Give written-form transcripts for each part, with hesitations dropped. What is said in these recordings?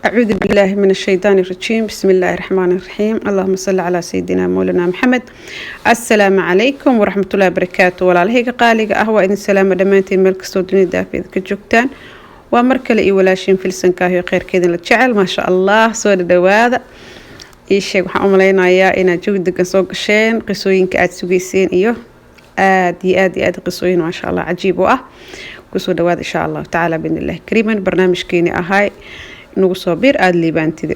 أعوذ بالله من الشيطان الرجيم. بسم الله الرحمن الرحيم. اللهم صل على سيدنا مولانا محمد. السلام عليكم ورحمة الله وبركاته. ولا هيك قالي قهوة إن السلام دمانتين ملك صوتني دافي كجوكتان ومركل إي ولا شين في السنكاهي خير كذا لتشعل ما شاء الله سود دواذا إيش waxaan u maleynayaa inaad joog degan soo gasheen qisooyinka aad sugeyseen iyo aad qisooyin ma sha Allah cajiib ah ku soo dhawaad insha Allah taala binillah kariiman barnaamijkeeni ahay nagu soo bir aad liibaantide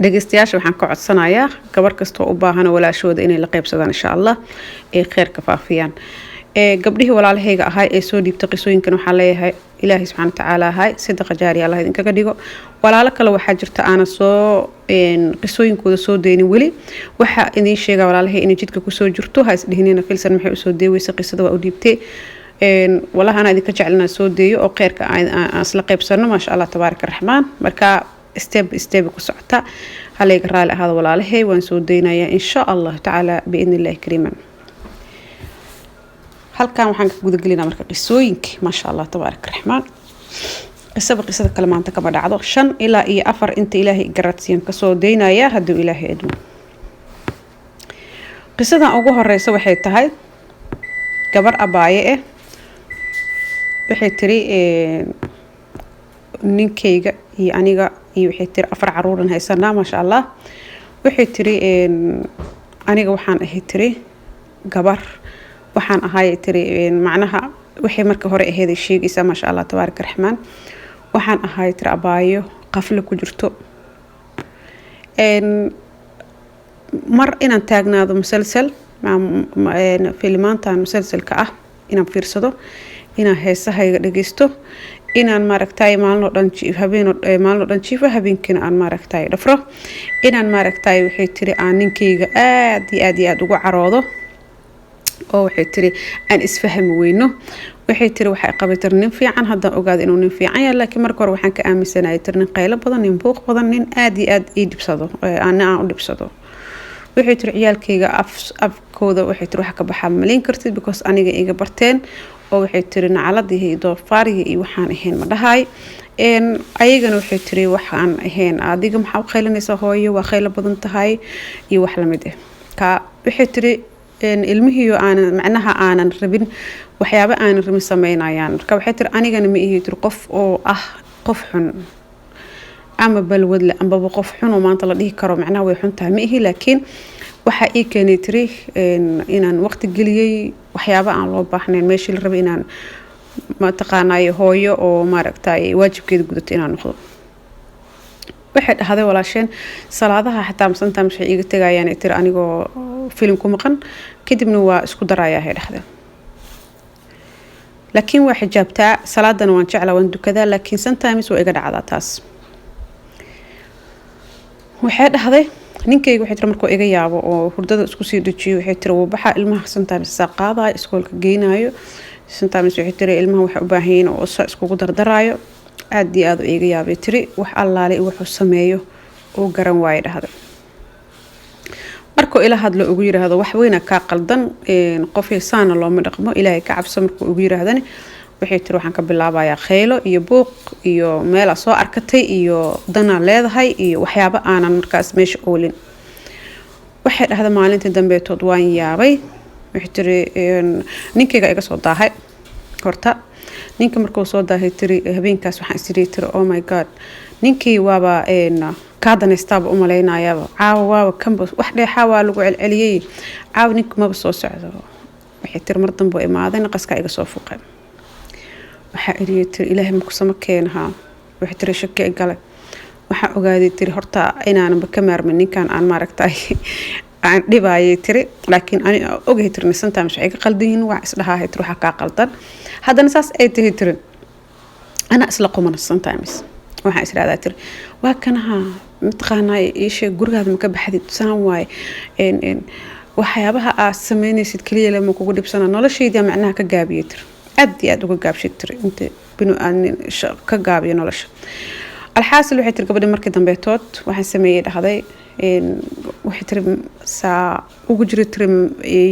dhageystayaasha waxaan ka codsanayaa gabar kasta oo u baahan walaashooda inay la qaybsadaan insha Allah ee khayr ka faafiyaan gabdhihii walaalahayga ahay ee soo dhiibtay qisooyinkan waxa leeyahay ilaahi subhanahu wa ta'ala ahay sadaqa jaariya Allah idinkaga dhigo walaalo kale waxa jirta aan soo qisooyinkooda soo deeynin wali waxa idin sheega walaalahay in jidka ku soo jirto ha isdhihinina filsan maxay u soo deeweysay qisada waa u dhiibtay walaha ana idinka jecelna soo deeyo oo khayrka aan isla qaybsano ma sha Allah tabaaraka raxmaan marka step ku socota halayga raali ahada walaalahay waan soo deynayaa insha Allah taala biidnillah kariiman halkan waxaan ka guda gelinaa marka qisooyinka ma sha Allah tabaaraka raxmaan qisada kale maanta kama dhacdo 5 ilaa iyo 4 inta ilaahay garadsiin ka soo deynaya haduu ilaahay aduu qisada ugu horeysa waxay tahay gabar abaaye waxay tiri ninkeyga iyo aniga iyo waxay tiri 4 caruuran haysanaa ma sha Allah waxay tiri aniga waxaan ahay tiri gabar waxaan ahay tiri macnaha waxay marka hore ahayd sheegaysa ma sha Allah tabaaraka raxmaan waxaan ahay tiri abaayo qafle ku jirto mar inaan taagnaado musalsal filmaantan musalsalka ah inaan fiirsado inaan heesahayga dhageysto inaan maaragtay maalmo dhan jiifo habeenkina aan maaragtay dhafro inaan maaragtay waxay tiri aan ninkeyga aad ugu caroodo oo waxay tiri aan isfahmi weyno waxay tiri waxay qabatay nin fiican hadda ogaad inuu nin fiican yahay laakiin marka hore waxaan ka aaminsanahay tiri nin qaylo badan nin buuq badan nin aad ii dibsado aan u dibsado waxay tiri ciyaalkeyga afkooda waxay tiri wax ka baxaa malin kartid because aniga iga barteen oo waxay tiri nacaladii doofaariga iyo waxaan ahayn ma dhahay ayagana waxay tiri waxaan ahayn adiga maxaa u qaylinaysaa hooyo waa qaylo badan tahay iyo wax la mid ah ka waxay tiri ilmihiyo aan macnaha aanan rabin waxyaabo aan rabin sameynayaan marka waxay tiri anigana ma ihi tiri qof oo ah qof xun ama balwad la amba qof xun oo maanta la dhihi karo macnaha way xun tahay ma ihi laakiin waxa ii keenay tiri inaan waqti geliyay waxyaabo aan loo baahnayn meeshii la rabay inaan ma taqaanayo hooyo oo maaragtay waajibkeeda gudato inaan noqdo waxay dhahday walaasheen salaadaha xataa sometimes waxay iga tagayaan tiri anigoo film ku maqan kadibna waa isku darayaa hay dhahday laakiin waa xijaabtaa salaadana waan jeclaa waan dukadaa laakiin sometimes waa iga dhacdaa taas waxay dhahday ninkeyga waxay tiri markuu iga yaabo oo hurdada isku sii dhajiyo waxay tiri wuu baxa ilmaha sometimes saaqaadayo iskoolka geynayo sometimes waxay tiri ilmaha waxa u baahan yihiin oo iskugu dardaraayo aad iga yaabay tiri wax allaale wuxuu sameeyo oo garan waay dhahday markuu ila hadlo ugu yiraahdo wax weyn ka qaldan qof yeesana looma dhaqmo ilaahay ka cabso markuu ugu yiraahdana waxay tiri waxaan ka bilaabayaa khaylo iyo buuq iyo meel soo arkatay iyo dana leedahay iyo waxyaabo aanan markaas meesha oolin waxay dhahday maalintii dambeetood waan yaabay waxay tiri ninkeyga iga soo daahay horta ninka markuu soo daahay tiri habeenkaas waxaan isiri tiri oh my god ninkii waaba ka danaystaaba u maleynayaaba caawa campus wax dheexa waa lagu celceliyay caaw ninka ma soo socdo waxay tiri mar dambe imaaday naqaska iga soo fuqay waxa iri tiri ilaahay ma ku samakeenha waxay tiri shaki gale waxa ogaaday tiri horta inaan ka maarmin ninkan aan maaragtay aan dhibaayay tiri laakiin ani ogahay tiri sometimes waxay ka qaldan wax isdhahay tiri waxa ka qaldan haddana saas ay tiri ana isla qumana sometimes waxa israadaa tiri waa kanaha mataqaanay isha gurigaada ma ka baxdid saan waay waxyaabaha aad sameynaysid kaliya lama kugu dhibsana noloshayda macnaha ka gaabiyay tiri aad uga gaabshay tiri inta binu aan ka gaabiyo nolosha alxaasil waxay tiri gabadha markii dambeetood waxaan sameeyay dhahday waxay tiri saa ugu jiray tiri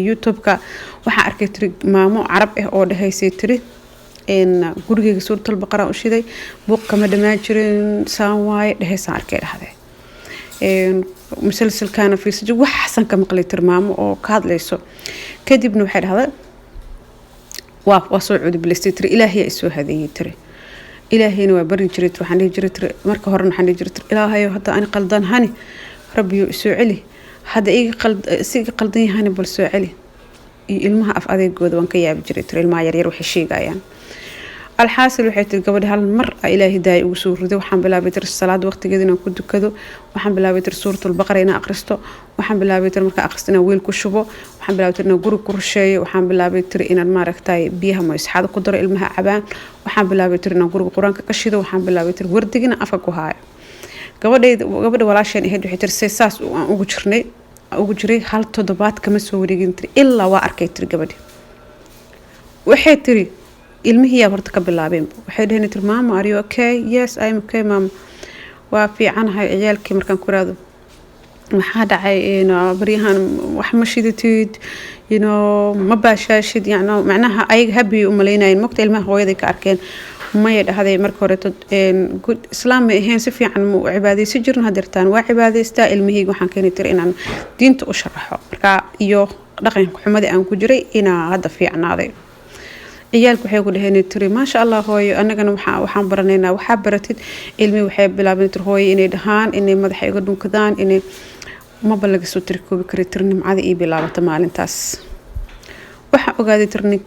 YouTube-ka waxa arkay tiri maamo carab ah oo dhahaysay tiri إن قرقي سورة البقرة وشيء بوق كما دماجرين سواي ده ساركي هذا إن مسلسل كان في سجو وحسن كم قلي ترمام أو كهذا ليسو كدي بنو حد هذا وصعود بالستر إلهي اسو هذه تري إلهي نو بري جريت وحني جريت مركه هرن حني جريت إلهي حتى أنا قلدان هاني ربي يسوع علي هذا إيه قلدني هاني بالسوع علي ilmaha af adeegooda waan ka yaabi jiray tir ilmaha yaryar waxay sheegayaan alxaasil waxay tir gabadha hal mar ilaahi daay ugu soo riday waxaan bilaabay tir salaad waqtigeeda inaan ku dukado waxaan bilaabay tir suuratul baqara inaan akhristo waxaan bilaabay tir marka akhristo inaan weel ku shubo waxaan bilaabay tir inaan guri ku rusheeyo waxaan bilaabay tir inaan maaragtay biyaha moysxada ku daro ilmaha cabaan waxaan bilaabay tir inaan guriga quraanka ka shido waxaan bilaabay tir wardigina afka ku haayo gabadha walaasheen ahayd waxay tir saas aan ugu jirnay ugu jiray hal toddobaad kama soo wareegin tiri ilaa waa arkay tiri gabadhi waxay tiri ilmihii yaa horta ka bilaabeen waxay dhaheen tiri mama are you okay yes I'm okay mama waa fiicanahay ciyaalkii markaan ku raado maxaa dhacay baryahan wax ma shidatid ma baashaashid macnaha ayaga habi u maleynayeen mogta ilmaha hooyaday ka arkeen maya dhahday marka hore good islaam ma ahayn si fiican mu cibaadeysan jirin hadeertaan waa cibaadaystaa ilmihii waxaan keenay tir inaan diinta u sharaxo marka iyo dhaqanka xumada aan ku jiray inaa hadda fiicnaaday ciyaalku waxay ku dhaheen tiri maasha Allah hooyo anagana waxaan baranaynaa waxaa baratid ilmihii waxay bilaabeen tir hooyo inay dhahaan inay madaxa iga dhunkadaan inay ma balaga soo tirkoobi karay tir nimcada ii bilaabata maalintaas waxa ogaaday tirnig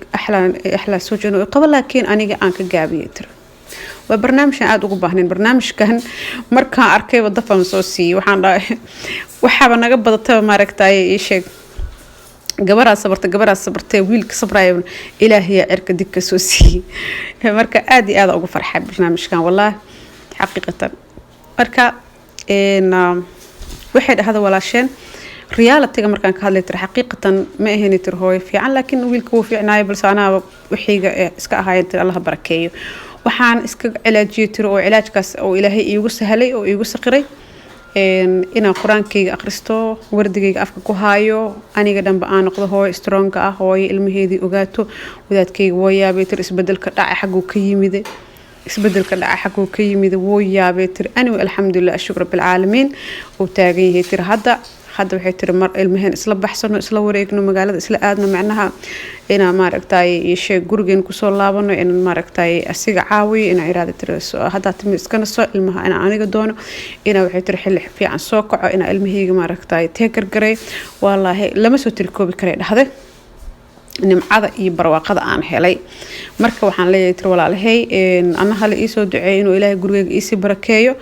axlaa soo jeeno qaba laakiin aniga aan ka gaabiyay tir waa barnaamij aad ugu baahnayn barnaamijkan marka arkay wada faham soo sii waxaan dhahay waxaba naga badatay maaragtay ii sheeg gabaraa sabartay wiilka sabraayo ilaahiya cirka dibka soo sii marka aad iyo aad ugu farxay barnaamijkan wallahi xaqiiqatan marka waxay dhahada walaasheen reality markaan ka hadlay tir xaqiiqatan ma ahayn tir hooy fiican laakiin wiilka uu fiicnaayo balse anaa wixiga iska ahaayeen tir Allah barakeeyo waxaan iska cilaajiyay tir oo cilaajkaas oo ilaahay iigu sahlay oo iigu saqiray inaan quraankayga akhristo wardigayga afka ku haayo aniga dhanba aan noqdo hooy strong ah hooy ilmaheedii ogaato wadaadkayga waa yaabay tir isbedelka dhacay xaguu ka yimid wuu yaabay tir anyway alxamdulillah ashkur rabbil caalamiin oo taagan yahay tir hadda waxay tiri mar ilmaheen isla baxsano isla wareegno magaalada isla aadno macnaha ina maaragtay sheeg gurigeen ku soo laabano in maaragtay asiga caawiyo ina iraada tiri hadda timi iskana soo ilmaha ina aniga doono ina waxay tiri xilli fiican soo kaco ina ilmahayga maaragtay teekar garay wallahi lama soo tiri koobi karay dhahday nimcada iyo barwaaqada aan helay marka waxaan leeyahay tir walaalahay annaha la ii soo duceeyo inuu ilaahay gurigeyga ii sii barakeeyo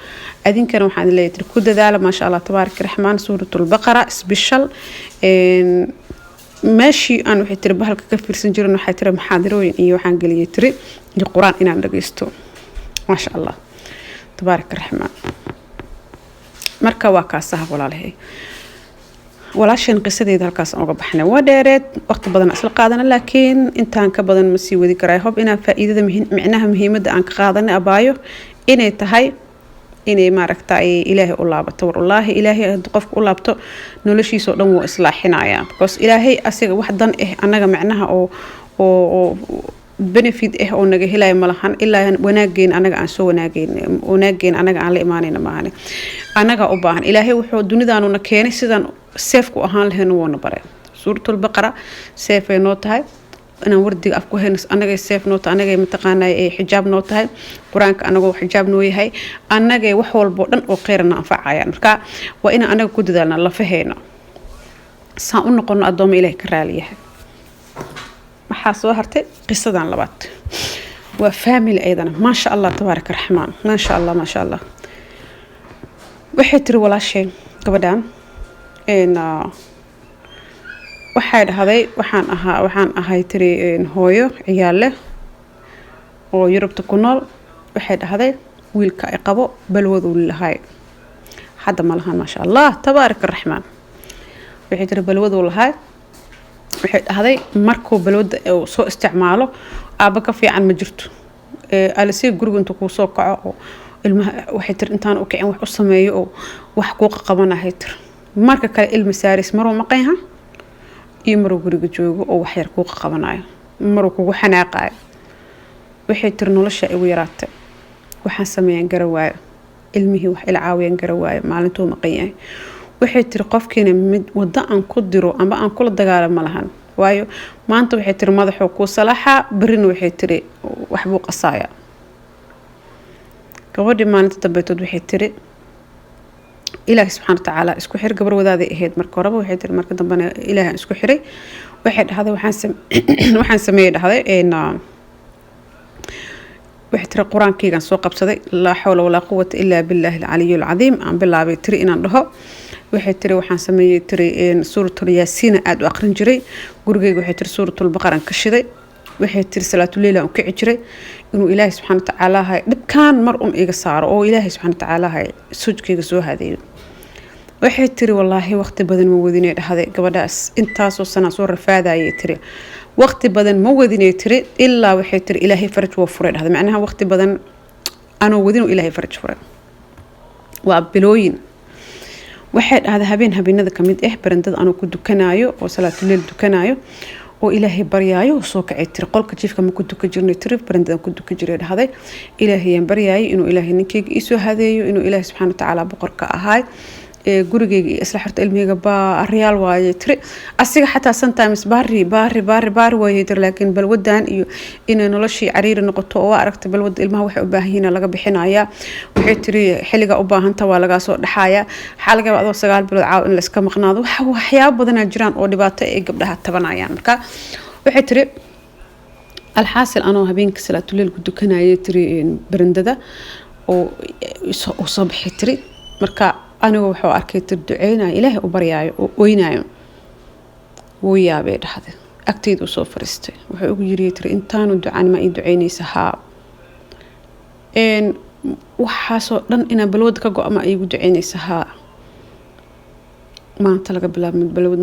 adinkana waxaan leeyahay tir ku dadaala ma sha Allah tabaarak raxmaan suuratul baqara special ماشي أنا وحيت ربها الكفر سنجرن وحيت رب محاضرين إيه وحن قلي يتري القرآن إن عندك يستو ما شاء الله تبارك الرحمن مركا واقع صاحب ولا له ولا شيء قصة ذا القصة أو بحنا ودارت وقت بدنا أصل قادنا لكن أنت عنك بدنا مسي وذي كرايهم إن فائدة معناها مهمة عنك قادنا أبايو إن تهاي إني ما ركتاي إلهي الله بتور الله إلهي دقفك الله بتو نولشي صدام وإصلاحنا يا بس إلهي أسيق واحدا أنا معناها أو benefit أو نجه لا يملحن إلا وناجين أنا عن سو وناجين أنا عن الإيمانين معنا أنا جاوبان إلهي وحود دون ذا أنا كيني سيدان سيف كوهان لهن ونبرة سورة البقرة سيف نوتها أنا وردي أفكو هنس أنا جاي سيف نوت أنا جاي متقنا حجاب نوتها قرآنك أنا جو حجاب نوي هاي أنا جاي وحول بودن وقيرنا فعيا مركا وإن أنا كود ذا الله فهينا سأقول قلنا أضم إليه كراليه محاسوه هرتي قصة عن لبات وفاميل أيضا ما شاء الله تبارك الرحمن ما شاء الله ما شاء الله وحيتر ولا شيء قبدان إن waxay dhahaday waxaan ahay tiri hooyo ciyaale oo Yurubta ku nool waxay dhahaday wiilka ay qabo balwadu lahaay hadda ma lahan ma sha Allah tabaarak الرحمن waxay tiri balwadu lahaay waxay dhahaday markuu balwada soo isticmaalo aaba ka fiican ma jirto alasi guriga inta ku soo kaco ilmaha waxay tiri intaan u kicin wax u sameeyo oo wax ku qabanahay tir marka kale ilma saaris maroo maqayha iyo maruu guriga joogo oo wax yar ku qabanayo maruu kugu xanaaqay waxay tiri nolosha igu yaraatay waxaan sameeyaan garawaayo ilmihii wax ila caawiyaan garawaayo maalintuu maqan yahay waxay tiri qofkiina mid wada aan ku diro ama aan kula dagaalamo ma lahan waayo maanta waxay tiri madaxuu ku salaaxa barina waxay tiri waxbuu qasaaya gabadhii maalinta dambeetood waxay tiri ilaahay subxaanahu wa tacaala isku xir gabar wadaaday ahayd marka horeba waxay tiri marka dambena ilaahay isku xiray waxay dhahday waxaan sameeyay dhahday waxay tiri quraankaygan soo qabsaday laa xawla walaa quwwata illaa billaahi al-aliyyil cadiim aan bilaabay tiri inaan dhaho waxay tiri waxaan sameeyay tiri suuratul yaasiin aad u aqrin jiray gurigayga waxay tiri suuratul baqara ka shiday waxay tiri salaatul leela oo kici jiray inuu ilaahay subxaanahu wa tacaala dhibkaan mar iga saaro oo ilaahay subxaanahu wa tacaala sujkayga soo hadeeyo waxay tiri wallaahi waqti badan ma wadinay dhahday gabadhaas intaasoo sana soo rafaadayay tiri waqti badan ma wadinay tiri ilaa waxay tiri ilaahay faraj wuu furay dhahday macnaha waqti badan anoo wadin ilaahay faraj furay waa bilooyin waxay dhahday habeenada kamid barandada anoo ku dukanayo oo salaatul leel dukanayo oo ilaahay baryaayo soo kacay tiri qolka jiifka ma ku duka jirnay tiri barandada ku duka jiray dhahday ilaahayaan baryaayo inuu ilaahay ninkeyga ii soo hadeeyo inuu ilaahay subxaanahu wa tacaala boqorka ahaay gurigeyga isla xirta ilmiyga baa riyaal waaye tiri asiga xataa sometimes baari waaye tiri laakiin balwadan iyo inay noloshii cariiri noqoto oo aragta balwada ilmaha waxay u baahan yihiin laga bixinaya waxay tiri xilliga u baahanta waa laga soo dhaxaya xalga adoo 9 bilood caaw in la iska maqnaado waxyaabo badan jiraan oo dhibaato ay gabdhaha tabanayaan marka waxay tiri alxaasil anoo habeenkii salaatul leel ku dukanayay tiri barandada oo soo bixi tiri marka anigu wuxuu arkay tir duceynaa ilaahay u baryaayo oo oynayo wuu yaabay dhahday agteed u soo fariistay wuxuu ugu yiri tir intaanu ducaan ma ii duceynaysa haa waxaasoo dhan inaa balwad ka go'ama iigu duceynaysa haa maanta laga bilaabo balwad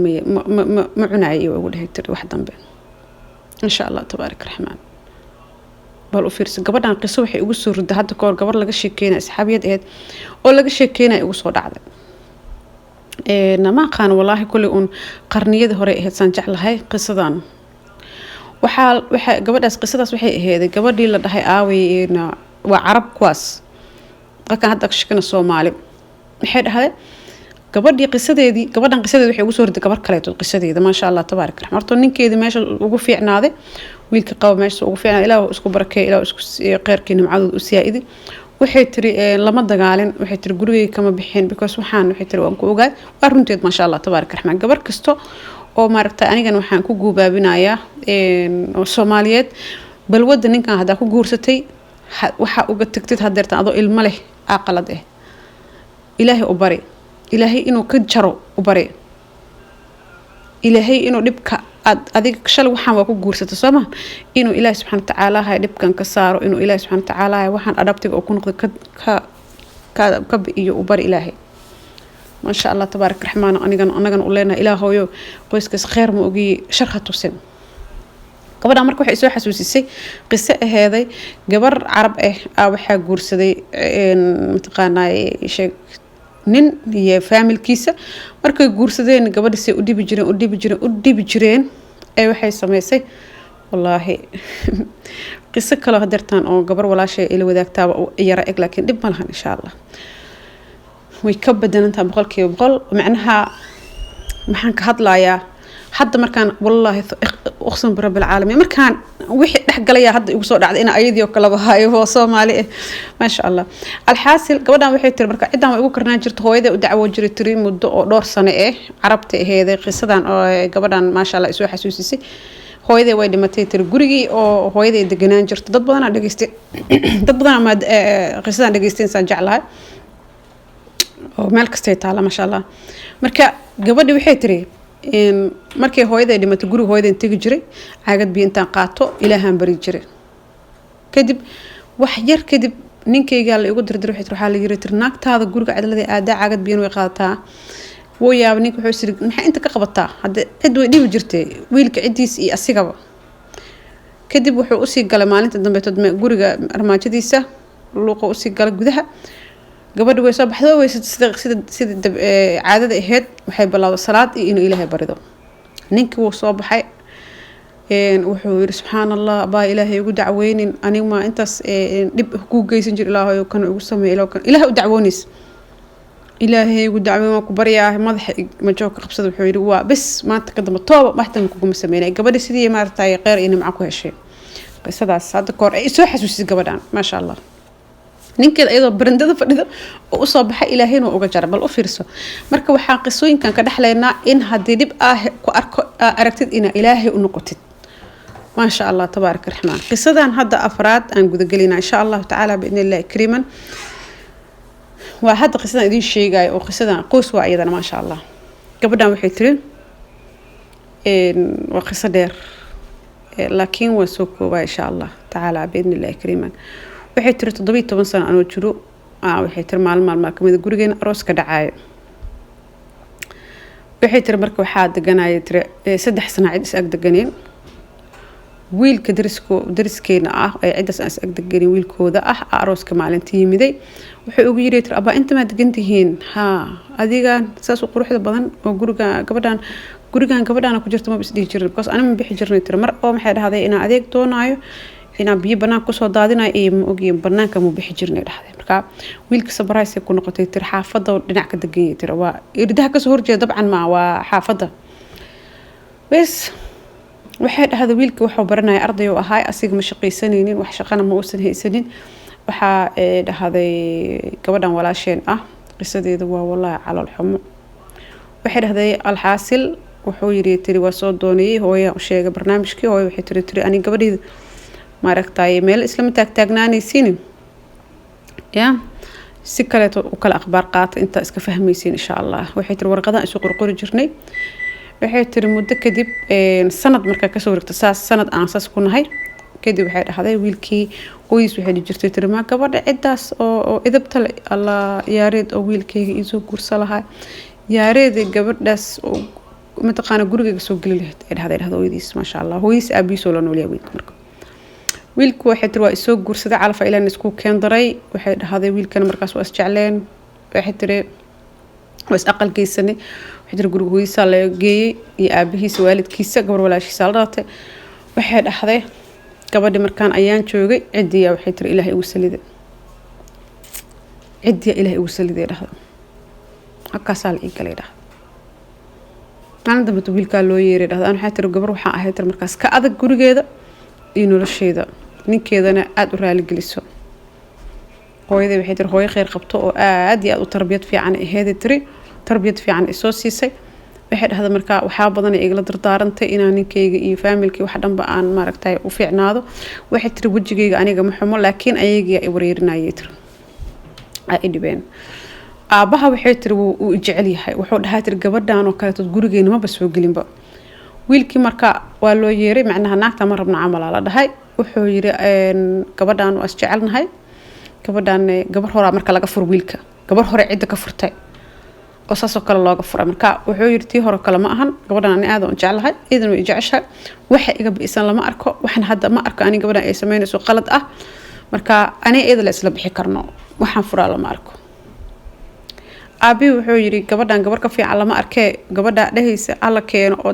ma cunaayay ugu dhahay tir wax dambe insha Allah tabaarak raxmaan bal u fiirso gabadhan qiso waxay ugu soo riday hadda koor gabar laga sheekeynaa asxaabiyad ahayd oo laga sheekeynaa ugu soo dhacday nama qaan wallahi kulli qarniyada hore ahayd san jeclahay qisadan waxa gabadhaas qisadaas waxay ahayd gabadhii la dhahay aawayna waa carab kuwaas qaka hadda ka shakana Soomaali waxay dhahay gabadhan qisadeedii waxay ugu soo riday gabar kale oo qisadeeda ma sha Allah tabaarak raxmaan marto ninkeedii meesha ugu fiicnaaday wiilka qabo meesha ugu fiicnaa ilaahu isku barakay ilaahu isku qeyrkiina macduud u siyaadi waxay tiri lama dagaalin waxay tiri gurigay kama bixin because waxay tiri waan ku ogaad waa runteed ma sha Allah tabaarak raxmaan gabar kasto oo maaragtay anigan waxaan ku guubaabinayaa oo Soomaaliyeed balwada ninkan hada ku guursatay waxa uga tagtid hadeertan adoo ilmo leh aqalad ilaahay u bari ilaahay inuu ka jaro u bari ilaahay inuu dhibka adiga shal waxaan waa ku guursatay Sooma inuu ilaahay subxaanahu wa tacaala dhibkan ka saaro inuu ilaahay subxaanahu wa tacaala waxaan adabtiga oo ku noqdo ka iyo u bari ilaahay ma sha Allah tabaarak raxmaan anagan u leenahay ilaahoyo qoyskaas khayr ma ogi sharxa tusin gabadha marka waxay soo xasuusisay qiso aheeday gabar carab waxa guursaday mataqaanay sheeg nin iyo familkiisa markay guursadeen gabadha u dhibi jireen ay waxay sameysay wallahi qiso kale hadartan oo gabar walaashay ila wadaagtaa oo yara eg laakiin dib ma lahan insha Allah way ka badanantaa 100% macnaha maxaan ka hadlayaa hadda markaan wallahi uqsan rabbil caalamiin markaan wixii dhaxgalaya hadda igu soo dhacday in ayadii kala bahayo oo Soomaali ma sha Allah alxaasil gabadhan waxay tiri marka ciidan way ugu karnaan jirto hooyada u dacwo jiray tiri muddo oo dhowr sano carabta aheeday qisadan oo gabadhan ma sha Allah isoo xasuusisay hooyada way dhimatay tiri gurigii oo hooyada deganaan jirto dad badan dhageystay ma qisadan dhageysteen san jeclahay oo meel kasta taala ma sha Allah marka gabadhi waxay tiri markay hooyada dhimatay guriga hooyada tagi jiray caagad biyo intaan qaato ilaahan bari jiray kadib wax yar kadib ninkeyga la igu dirdir waxa la yiri tirnaagtaada guriga cadalada aada caagad biyo way qaadataa wuu yaab ninka wuxuu siri maxay inta ka qabataa hadda cid way dhibi jirtay wiilka cidiis iyo asigaba kadib wuxuu u sii galay maalinta dambe guriga armaajadiisa luuqa u sii galay gudaha gabadhu way soo baxdo way sida caadada ahayd waxay bilaawday salaad iyo inuu ilaahay barido ninkii wuu soo baxay wuxuu yiri subxaanallah baa ilaahay ugu dacweynin aniga ma intaas dib ku geysan jir ilaahay oo kan ugu sameeyay ilaahay u dacwoonis ilaahay ugu dacween ku baryaa madaxa ma joog qabsada wuxuu yiri waa bas maanta ka damba tooba maxtan kugu sameeyay gabadha sidii maartay qeyr in macku heshay qisadaas hadda koor ay soo xasuusis gabadhan ma sha Allah ninkeeda iyadoo barandada fadhido oo u soo baxay ilaahayna uga jar bal u fiirso marka waxaan qisooyinkan ka dhaxleynaa in hadii dib ku arko aragtid ina ilaahay u noqotid ما شاء الله تبارك الرحمن قصدان هذا أفراد أن قد قلنا إن شاء الله تعالى بإذن الله كريما وهذا قصدان دي الشيء جاي وقصدان قوس وأيضا ما شاء الله قبلنا وحيترين وقصة دير لكن وسوكوا إن شاء الله تعالى بإذن الله كريما وحيتر تضبيط طبعا سنة أنا وجرو وحيتر مال كم إذا قرجين أروس كدعاية وحيتر مركب حاد جنا يتر سدح سنة عيد سأقد جنين wiilka dariskeena ay ciidas aan isag deganay wiilkooda arooska maalintii yimiday wuxuu ugu yiri aba inta ma degantihiin adiga saas u quruxda badan oo gurigan gabadhan ku jirto ma bisdii jirin because ana ma bixi jirnay mar oo maxay dhahday in adeeg doonaayo in biyo banaan ku soo daadinayo ee ma ogeen banaanka ma bixi jirnay dhahday marka wiilka sabraysi ku noqotay tir xaafada dhinac ka degan tir waa irdaha ka soo horjeeda dabcan ma waa xaafada bas waxay dhahday wiilka wuxuu baranay arday oo ahay asiga ma shaqaysanaynin wax shaqana ma uusan haysanin waxa dhahday gabadhan walaasheen qisadeedu waa wallahi calool xumo waxay dhahday alxaasil wuxuu yiri tiri waa soo doonayay hooyo u sheegay barnaamijkii hooyo waxay tiri ani gabadheedu ma aragtay meel isla taagnaanaysiin ya si kale oo kala akhbaar qaata inta iska fahmaysiin insha Allah waxay tiri warqadan isu qorqori jirnay waxay tiri muddo kadib sanad marka ka soo wareegtay sanad aan saas ku nahay kadib waxay dhahday wiilkii qoys waxay jirtay tiri ma gabadha cidaas oo idabta Allah yaareed oo wiilkayga isoo gursa lahaa yaareed gabadhaas oo mataqaana guriga soo gali lahayd ay dhahday hooyadiis ma sha Allah hooyis aabiso la nool yahay marka wiilku waxay tiri waa isoo gursada calfa ilaa isku keendaray waxay dhahday wiilkan markaas waa isjecleen waxay tiri was aqal geysane waxay guriga hooyisa la geeyay iyo aabihiisa waalidkiisa gabar walaashiisa la dhaatay waxay dhahday gabadhi markaan ayaan joogay cidiya waxay tiri ilaahay ugu saliday dhahday akaasal ii galay dhahday aan dambe wiilka loo yeeray dhahday aan waxay tiri gabar waxa ahay tiri markaas ka adag gurigeeda iyo nolosheeda ninkeedana aad u raali geliso hooyada waxay tiri hooyo khayr qabto oo aad iyo aad u tarbiyad fiican aheeday tiri tarbiyad fiican isoo siisay waxay dhahday marka waxa badan ay igala dardaarantay inaan ninkeyga iyo familkii wax dhanba aan maaragtay u fiicnaado waxay tiri wajigeyga aniga ma xumo laakiin ayaga ay wareerinayay tiri ay dhibeen aabaha waxay tiri uu jecel yahay wuxuu dhahay tiri gabadhan oo kale tad gurigeena ma soo gelinba wiilkii marka waa loo yeeray macnaha naagta ma rabna camal la dhahay wuxuu yiri gabadhan waa isjecelnahay gabadhan gabar hore marka laga fur wiilka gabar hore cid ka furtay oo saasoo kale looga furay marka wuxuu yiri tii hore kale ma ahan gabadhan ani aad u jecelahay idan way jeceshay waxa iga biisan lama arko waxan hadda ma arko ani gabadhan ay sameynayso qalad marka ani la isla bixi karno waxaan furaa lama arko abi wuxuu yiri gabadhan gabar ka fiican lama arkay gabadha dhahaysa alla keeno oo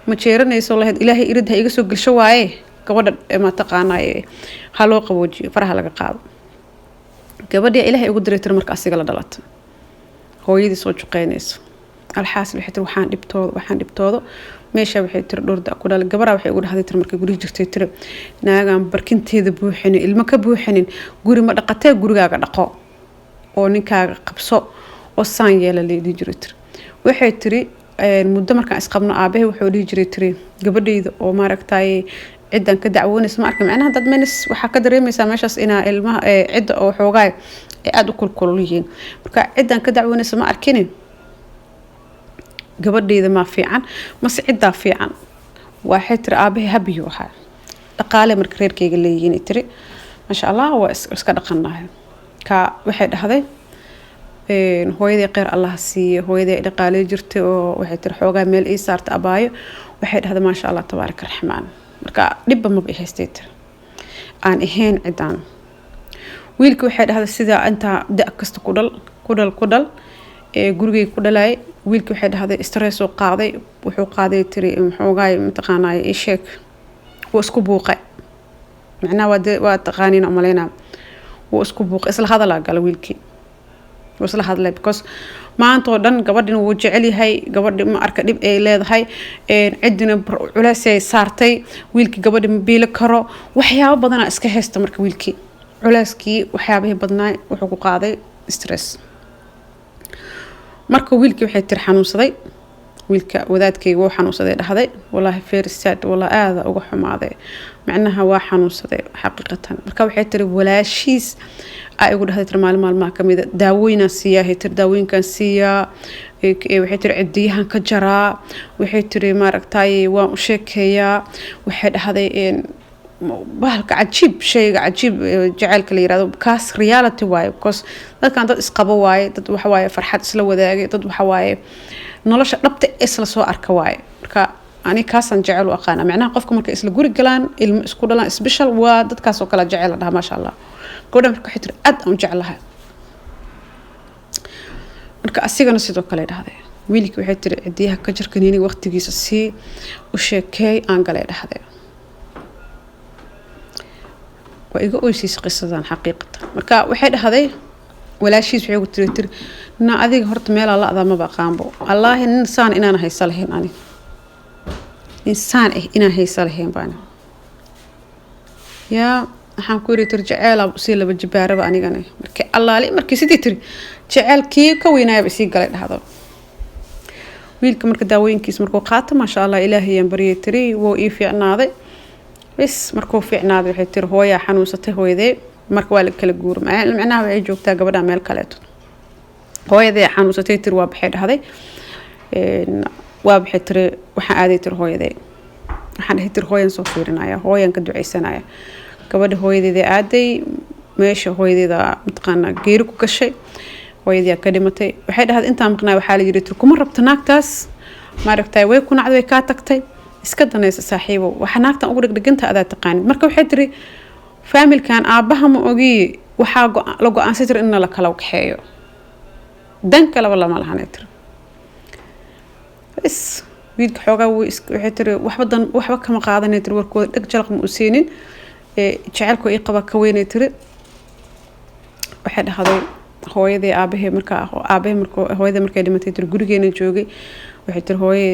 ma jeeranayso lahayd ilaahay iridha iga soo galsho waaye gabadha ma taqaanay halo qaboojiyo faraha laga qaado gabadha ilaahay ugu diray tir marka asiga la dhalato hooyadii soo juqeynayso alxaasil waxay tir waxaan dhibtoodo meesha waxay tir dhurda ku dhalay gabadha waxay ugu dhaxday tir markay guriga jirtay tir naagaan barkinteeda buuxin ilmo ka buuxinin guri ma dhaqatay gurigaaga dhaqo oo ninkaaga qabso oo saan yeela leedii jiray tir waxay tiri muddo markaan isqabno aabahay wuxuu dhigi jiray tir gabadhayda oo maaragtay ciidan ka dacwoonaysa ma arkin macnaha dad menis waxa ka dareemaysa meeshaas ina ilmaha cid oo xoogaay aad u kulkulyihiin marka ciidan ka dacwoonaysa ma arkin gabadhayda ma fiican mas cidda fiican waxay tiri aabahay habiyo waxa dhaqaale marka reerkayga leeyihiin tiri ma sha Allah waa iska dhaqanahay ka waxay dhahday hooyadii qeyr Allah siiyo hooyadii dhaqaale jirtay oo waxay tir xoogaa meel ii saarta abaayo waxay dhahday ma sha Allah tabaarak raxmaan marka dibba ma bixiistay aan ahayn cidaan wiilku waxay dhahday sida anta da kasta ku dal gurigay ku dhalay wiilku waxay dhahday stress oo qaaday wuxuu qaaday tiri xoogaa mataqaanay sheek واسكو بوقة معناه واتقانين أمالينا واسكو بوقة إسلا هذا لا قال ويلكي وإسلا هذا لا بكوس ما أنتو دن قبضنا وجعلي هاي قبض ما أركض إيه لا هاي عندنا علاسة صارتي ويلكي قبض مبيل كرو وحياة بدنا إسكه استمر ويلكي علاسكي وحياة بدنا وحقوق هذا ستريس marka wiilkii waxay tir xanuunsaday wiilka wadaadkayga wuu xanuunsaday dhaxday wallahi feerisaad wallahi aad uga xumaaday macnaha waa xanuunsaday xaqiiqatan marka waxay tir walaashiis ay ugu dhaxday tir maalmaha kamid daawooyin siiyaa tir daawooyinkan siiyaa waxay tir cidiyahan ka jaraa waxay tir maaragtay waan u sheekeeyaa waxay dhaxday bahalka cajiib shayga cajiib jacaylka la yiraahdo kaas reality waaye because dadkan dad isqabo waaye dad waxa waaye farxad isla wadaagay dad waxa waaye nolosha dhabta isla soo arka waaye marka ani kaasan jacayl u aqaan macnaha qofka marka isla guri galaan ilmo isku dhalaan special waa dadkaas oo kala jacayl dhaha ma sha Allah gabadha marka xitir aad aan jeclahay marka asigana sidoo kale dhahday wiilkii waxay tiri cidiyaha ka jarkaniini waqtigiisa si u sheekay aan galay dhahday وإيجا أويسيس قصة حقيقة مركا واحد هذا ولا شيء في عقد تريتر نا أذيك هرت ميل الله هذا ما بقام بو الله إنسان إن أنا هي صالحين أنا إنسان إن هي صالحين بنا يا حنكوري ترجع إلى بصير بالجبارة بأني جاني مركا الله لي مركي سيدي تري جعل كي كوينا بسي قال هذا ويلك مركا داوين كيس مركو قاتم ما شاء الله إلهي ينبري تري وإيفي عنا هذا بس مركو في عناد waxay tir hooya xanuunsatay hooyadee marka waa la kala guur macnaha way joogtaa gabadha meel kale hooyadee xanuunsatay tir waa baxay dhaday waa baxay tir waxa aaday tir hooyadee waxaan dhahay tir hooyan soo fiirinaya hooyan ka duceysanaya gabadha hooyadeeda aaday meesha hooyadeeda matqaana geeri ku gashay hooyadii ka dhimatay waxay dhahay inta maqnaa waxa la yiri tir kuma rabta naagtaas ma aragtay way ku nacday ka tagtay iska danaysa saaxiibo waxa naagtan ugu dhigdhiganta aad taqaanid marka waxay tiri familkan aabaha ma ogi waxa la go'aansan tir in la kala waxeeyo dan kala wala ma lahayn tir is wiilka xogaa waxay tiri waxba kama qaadanay tir warkooda dhig jalq ma u siinin jacaylku ay qaba ka weynay tir waxay dhahday hooyadii aabahay hooyadii markay dhimatay tir gurigeena joogay waxay tir hooye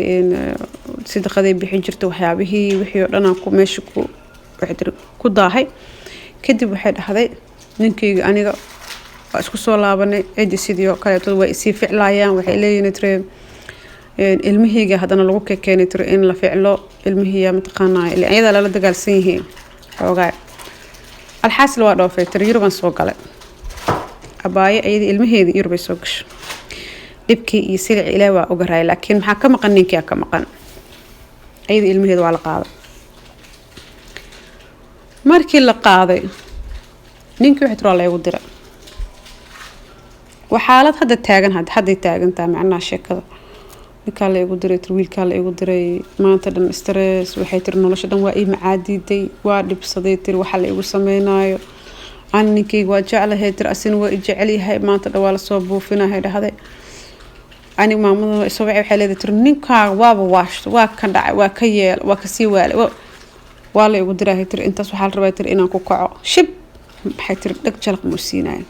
sidaqaday bixin jirtay waxyaabihii wixii oo dhan ku meesha ku waxay tir ku daahay kadib waxay dhahday ninkeyga aniga waa isku soo laabanay cidi sidoo kale way si ficlaayaan waxay leeyihiin tir ilmiheyga hadana lagu keenay tir in la ficlo ilmihiya mataqaanaa iyada la dagaalsan yihiin xogaa alxasil waa dhoofay tir Yurban soo galay abaaye ayada ilmiheeda Yurbay soo gashay dibkii iyo silic ilaa waa uga raay laakiin maxaa ka maqan ninkii ka maqan ayada ilmaheeda waa la qaaday markii la qaaday ninkii waxa tir la igu diray waxaalad hadda taagantaa macnaha sheekada ninka la igu diray tir wiilka la igu diray maanta dhan stress waxay tir nolosha dhan waa ii macaadiday waa dhibsaday tir waxa la igu sameeynayo ninkii waa jeclahay tir asin waa jecel yahay maanta dhan waa la soo buufinahay dhahday ani maamada soo waxay leedahay tir ninka waaba waashto waa ka dhacay waa ka yeel waa ka sii waalay waa la igu diray tir intaas waxa la rabaa tir inaan ku kaco shib waxay tir dhag jalq muusinay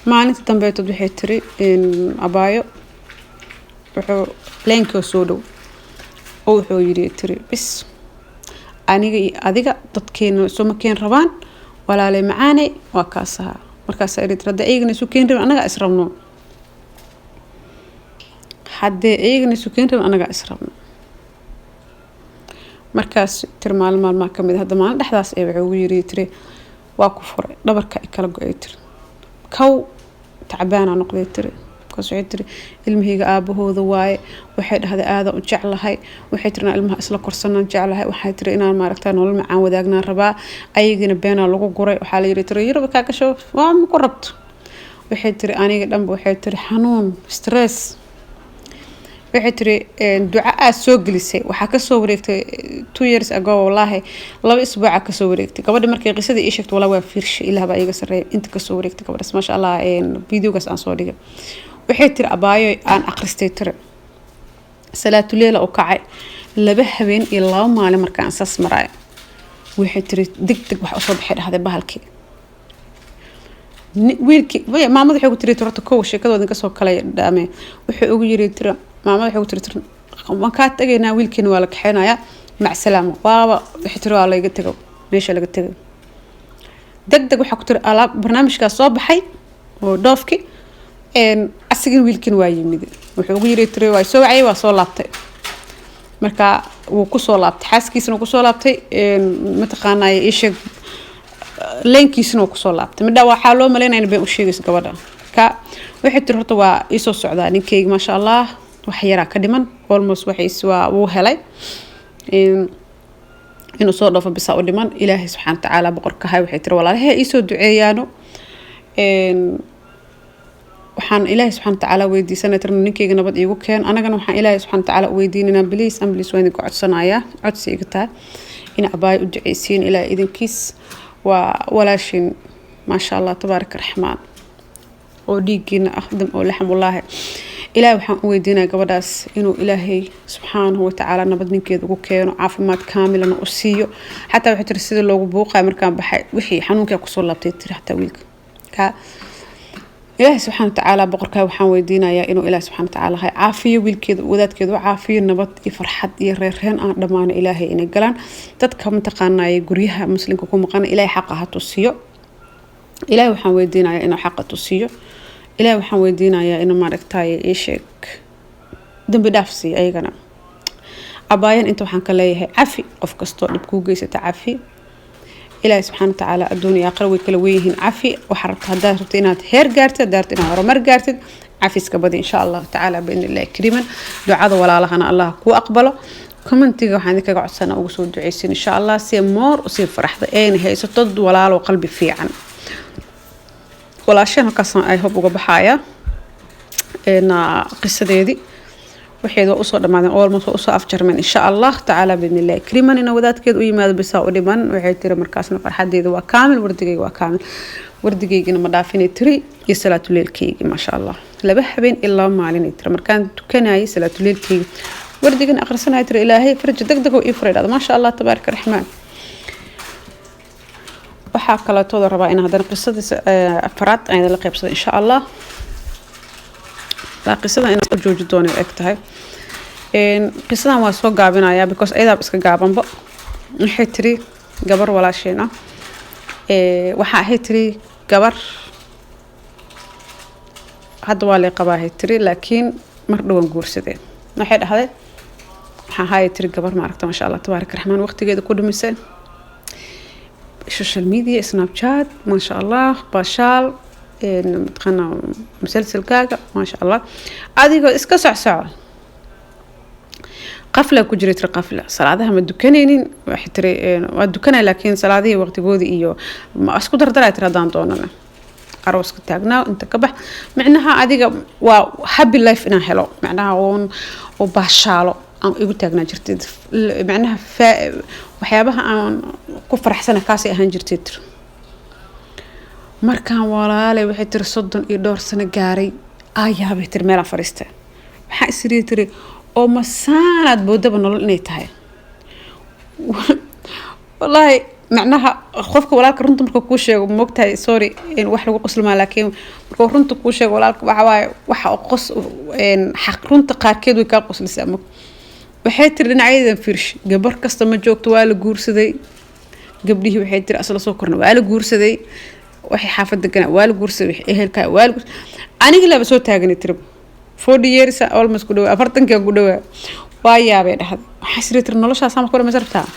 maalinta dambe waxay tiri in abaayo wuxuu leenka soo dhow oo wuxuu yiri tiri bis aniga iyo adiga dadkeena soo makeen rabaan walaalay macaanay waa kaasaha markaas ay tirada eegna soo keen rabaan anaga israbno hadde eegna soo keen rabaan anaga israbno markaas tir maalmaha kamid hadda maalin dhaxdaas ee wuxuu yiri tiri waa ku furay dhabarka kala go'ay tiri kow تعبانة نقدر تري كوسعتري المهيجة أبوه ذواي وحيد هذا هذا وجعلها وحيترنا المها أصلا كرسنا جعلها وحيترنا ما ركتنا ولا مع وذاقنا ربا أي جن بينا لقو قري وحالي يرتري يربك كشوف وام قربت وحيتري أنا قدام وحيتري حنون ستريس وحيتري دعاء سوق لسه وحكى صوريك 2 years ago والله لو أسبوع كصوريك قبل مركي قصدي إيش كنت ولا وفيرش إلا بقى يقصر أنت كصوريك قبل ما شاء الله فيديو قص عن صوريك وحيتري أبايو أن أقرستيتر صلاة الليل أو كعي laba habeen iyo laba maalin markaan saas maray waxay tiri degdeg wax usoo baxay dhahday bahalkii wiilkii maamada waxay ku tiri torta kow sheekadooda ka soo kala dhaame wuxuu ugu yiri tira maamada waxay ku tiri waan ka tagaynaa wiilkiina waa la kaxeynaya mac salaam baaba waxay tiri waa la iga tago meesha laga tago degdeg waxa ku tiri alaab barnaamijka soo baxay oo doofki asigin wiilkiina waa yimid wuxuu ugu yiri tiri waa soo wacay waa soo laabtay marka wuu ku soo laabtay xaaskiisna ku soo laabtay ma taqaanay isha leenkiisna ku soo laabtay midda waxa loo maleynaa in bay u sheegayso gabadha ka waxay tiri horta waa isoo socdaa ninkeyga ma sha Allah wax yara ka dhiman almost waxiis waa uu helay inuu soo dhaafo bisa u dhiman Ilaahay subhanahu wa ta'ala boqorka hay waxay tiri walaalahay isoo duceeyaano waxaan Ilaahay subhanahu wa ta'ala weydiisanay tir ninkeyga nabad iigu keen anagana waxaan Ilaahay subhanahu wa ta'ala weydiinina please waan ku codsanaya codsiga taa in abaay u duceeysiin Ilaahay idinkiis walaashin ma sha Allah tabaaraka rahmaan oo dhiigina aqdam oo laxmullaahi Ilaahay waxaan u weydiinaa gabadhaas inuu Ilaahay subhanahu wa ta'ala nabad ninkeeda ugu keeno caafimaad kaamilan u siiyo xataa waxa tir sida loogu buuqay markaan baxay wixii xanuunka ku soo laabtay tir xataa wiilka ka Ilaahay subhanahu wa ta'ala boqorka waxaan weydiinayaa inuu Ilaahay subhanahu wa ta'ala caafiyo wiilkeeda wadaadkeeda caafiyo nabad iyo farxad iyo reereen aan dhamaan Ilaahay inay galaan dadka mataqaanay guryaha muslimka ku maqan Ilaahay xaq ah tusiyo Ilaahay waxaan weydiinayaa inuu xaq tusiyo Ilaahay waxaan weydiinayaa inuu maaragtay sheeg dambi dhaafsi ayagana abaayan inta waxaan ka leeyahay cafi qof kasto dib ku geysata cafi Ilaahay subhanahu wa ta'ala adduunyo aakhir way kala weeyeen cafi waxa rabtaa rabtaa inaad heer gaartid daarta inaad horumar gaartid cafiska badi insha Allah ta'ala biidnillah kariiman ducada walaalahana Allah ku aqbalo commentiga waxaan idinkaga codsanaa ugu soo duceysin insha Allah si moor u si faraxda een haysato walaalo qalbi fiican walaashan halkaas ay hub uga baxaya qisadeedii waxay u soo dhamaadeen almost u soo afjarmeen insha Allah ta'ala biidnillah kariiman ina wadaadkeed u yimaado bisa u dhiman waxay tiri markaasna farxadeedu waa kaamil wardigayga waa kaamil wardigaygina ma dhaafinay tiri iyo salaatu leelkeyga ma sha Allah laba habeen ilaa maalin tiri markaan tukanayay salaatu leelkeyga wardigana akhrisanay tiri Ilaahay faraj degdeg oo ii furayda ma sha Allah tabaaraka rahmaan waxa kala tooda rabaa in hadan qisadiisa afraad ay la qaybsado insha Allah qisada in soo jooji doono egtahay qisadan waa soo gaabinaya because ayda iska gaabanba waxay tiri gabar walaasheena waxa ay tiri gabar hadda waa la qabaa tiri laakiin mar dhawan guursadeen waxay dhahday waxa hay tiri gabar ma aragta ma sha Allah tabaaraka rahmaan waqtigeeda ku dhumisay social media snapchat ما شاء الله باشال متقنا مسلسل كاغا ما شاء الله اديغو اسكا سعسع قفله كجريت قفله صلادها ما دكانين waxay tiri waa dukana laakiin salaadii waqtigoodii iyo ma isku dardaray tiradaan doonana arooska taagnaa inta ka bax macnaha adiga waa happy life ina helo macnaha oo baashaalo aan igu taagnaa jirtay macnaha waxyaabaha aan ku faraxsana kaasi ahaan jirtay markaan walaalay waxay tiri 30 iyo dhowr sano gaaray ayaabay tiri meel fariistay waxa isrii tiri oo masaanad boodaba nolol inay tahay wallahi macnaha qofka walaalka runta marka ku sheego moogtahay sorry in wax lagu qoslama laakiin marka runta ku sheego walaalka waxa waay waxa qos xaq runta qaarkeed way ka qoslisaa waxay tiri dhinacaydan fiirsh gabar kasta ma joogto waa la guursaday gabdhihii waxay tiri asla soo korna waa la guursaday waxay xaafada gana waa la guursaday ehelka waa la aniga laba soo taaganay tiri 40 years almost ku dhaw 40 ku dhaw waa yaabay dhahday waxa isri tiri noloshaas ama ku dhameysay rabtaa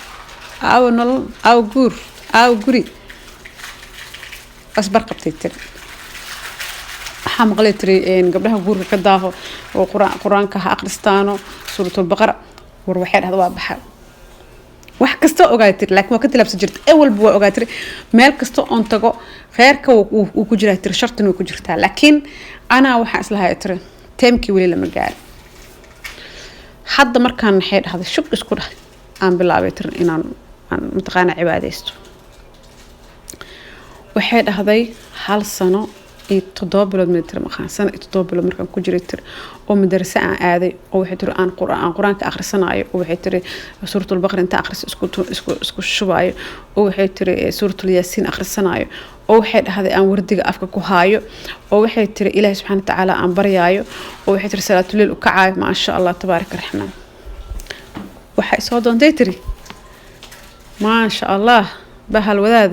aw guri asbar qabtay tiri waxa maqlay tiri gabdhaha guurka ka daaho oo quraanka ha akhristaano suuratul baqara war waxay dhahday waa baxay wax kasta ogaatay laakiin waa ka tilabsan jirtay awal buu ogaatay meel kasta oo tago khayrka uu ku jiraa tir shartan uu ku jirtaa laakiin ana waxa islahay tir teemkii wali lama gaar hadda markaan waxay dhahday shub isku dhahay aan bilaabay tir inaan mutaqaana cibaadeysto waxay dhahday hal sano تضرب بالمتر مخان سنة تضرب بالمركان كجريتر ومدرسة عادي أو حتر عن قرآن كأخرسنا أو حتر سورة البقرة أنت أخرس اسكو شوية أو حتر سورة الياسين أخرسنا أو حد هذا أن وردي أفك كهايو أو حتر إله سبحانه وتعالى عن بريايو أو حتر صلاة الليل وكعاي ما شاء الله تبارك الرحمن وحي صادون ديتري ما شاء الله بهالوذاذ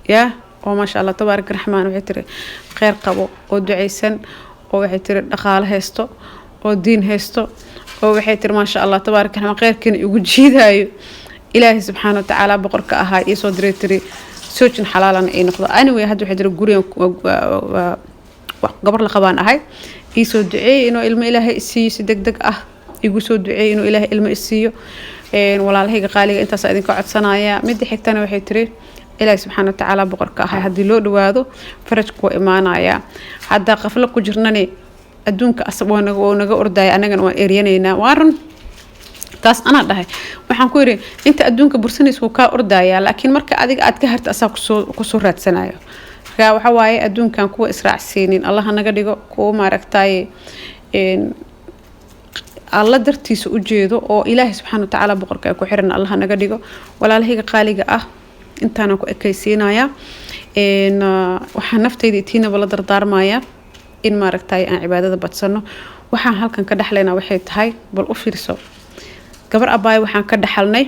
يا وما شاء الله تبارك الرحمن وحتر خير قبو ودعيسن وحتر دخال هيستو ودين هيستو وحتر ما شاء الله تبارك الرحمن خير كن يوجد جيدايو إلهي سبحانه وتعالى بقرك أهاي يسود دريتري سوتشن حلالا أي نقطة أنا ويهدو حتر قريم قبر لقبان أهاي يسود دعي إنه علم إلهي السيس دق يقول دعي إنه إلهي علم السيو ولا لهيك قالي أنت سأدين قعد صنايا مدي حكتنا وحتري إلهي سبحانه وتعالى بقرك هاي هدي لو دوادو فرجك وإيمانايا حتى قفلك وجرناني أدونك أصبونا ونجا أرداي أنا جن وإيريانينا وارن تاس أنا ده waxaan ku yiri inta adduunka bursanayso ka ordaya laakiin marka adiga aad ka harta asaa ku soo raadsanayo waxa waaye adduunkan kuwa israacsiinin Allah naga dhigo kuwa maaragtay alla dartiisa u jeedo oo Ilaahay subhanahu wa ta'ala boqorka ku xiran Allah naga dhigo walaalahayga qaaliga ah intaana ku ekaysiinaya waxaan naftayda tiina wala dardaarmaya in maaragtay aan cibaadada badsano waxaan halkan ka dhaxleynaa waxay tahay bal u fiirso gabar abaay waxaan ka dhaxalnay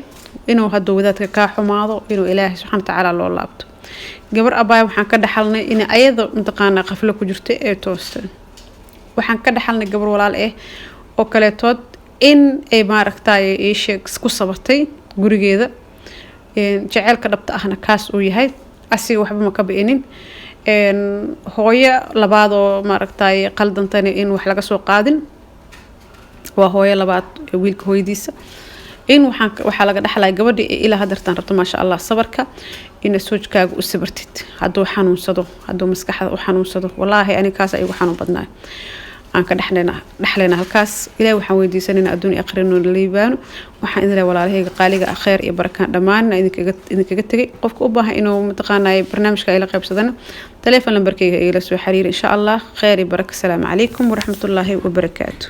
inuu hadoo wadaadka ka xumaado inuu Ilaahay subhanahu wa ta'ala loo laabto gabar abaay waxaan ka dhaxalnay in ayada mintaqaana qaflo ku jirto ee toostan waxaan ka dhaxalnay gabar walaal oo kale tood in ay maaragtay ee sheeg isku sabartay gurigeeda jaceelka dhabta ahna kaas uu yahay asiga waxba ma ka beenin hooyo labaad oo maaragtay qaldantana in wax laga soo qaadin waa hooyo labaad wiilka hooyadiisa in waxa laga dhaxlay gabadhii ilaa hadartan rabto ma sha Allah sabarka in soojkaaga u sabartid haduu xanuunsado haduu maskaxda u xanuunsado wallahi ani kaas ay ugu xanuun badnaa aan ka dhaxleena halkaas ilaahay waxaan weydiisanaynaa adduun iyo aakhirano liibaano waxaan idin walaalahayga qaaliga khayr iyo barakaan dhamaan idinkaga tagay qofka u baahan inuu mutaqaanay barnaamijka ila qaybsadana telefoon lambarkayga ila soo xiriir insha Allah khayr iyo baraka salaamu calaykum wa rahmatullaahi wa barakaatuh